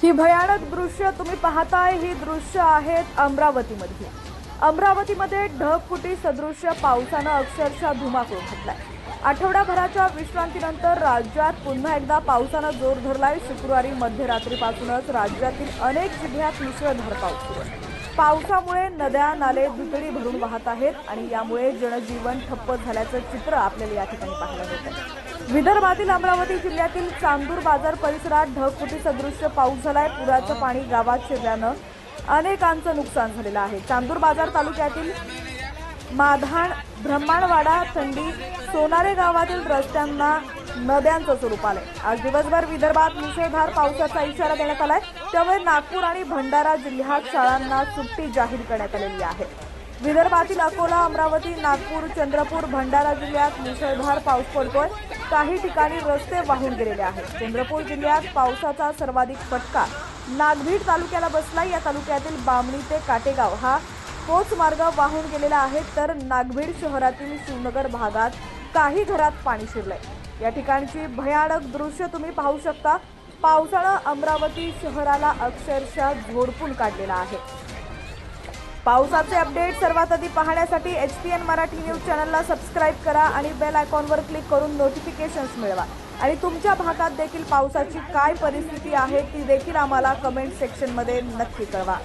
ही भयानक दृश्य तुम्ही पाहताय, ही दृश्य आहेत अमरावतीमधली। अमरावतीमध्ये ढगफुटी सदृश्य पावसानं अक्षरशः धुमाकूळ घातलाय। आठवडाभराच्या विश्रांतीनंतर राज्यात पुन्हा एकदा पावसानं जोर धरलाय। शुक्रवारी मध्यरात्रीपासूनच राज्यातील अनेक जिल्ह्यात मुसळधार पाऊस सुरू आहे। पावसामुळे नद्या नाले दुथडी भरून वाहत आहेत आणि यामुळे जनजीवन ठप्प झाल्याचं चित्र आपल्याला या ठिकाणी पाहायला मिळतंय। विदर्भातील अमरावती जिल्ह्यातील चांदूर बाजार परिसरात ढगफुटी सदृश्य पाऊस झालाय। पुराचं पाणी गावात शिरल्यानं अनेकांचं नुकसान झालेलं आहे। चांदूर बाजार तालुक्यातील माधाण, ब्रह्माणवाडा, थंडी, सोनारे गावातील रस्त्यांना नद्यांचं स्वरूप आलंय। आज दिवसभर विदर्भात मुसळधार पावसाचा इशारा देण्यात आलाय। त्यामुळे नागपूर आणि भंडारा जिल्ह्यात शाळांना सुट्टी जाहीर करण्यात आलेली आहे। विदर्भातील अकोला, अमरावती, नागपूर, चंद्रपूर, भंडारा जिल्ह्यात मुसळधार पाऊस पडतोय। काही ठिकाणी रस्ते वाहून गेलेले आहेत। चंद्रपूर जिल्ह्यात पावसाचा सर्वाधिक फटका नागभीड तालुक्याला बसला। या तालुक्यातील बामणी ते काटेगाव हा तोच मार्ग वाहून गेलेला आहे, तर नागभीड शहरातील शिवनगर भागात काही घरात पाणी शिरलंय। या ठिकाणची भयानक दृश्य तुम्ही पाहू शकता। पावसानं अमरावती शहराला अक्षरशः झोडपून काढलेला आहे। पावसाचे अपडेट सर्वात आधी पाहण्यासाठी HPN मराठी न्यूज चॅनलला सबस्क्राइब करा आणि बेल आयकॉनवर क्लिक करून नोटिफिकेशन्स मिळवा। आणि तुमच्या भागात देखील पावसाची काय परिस्थिती आहे ती देखील आम्हाला कमेंट सेक्शनमध्ये नक्की कळवा।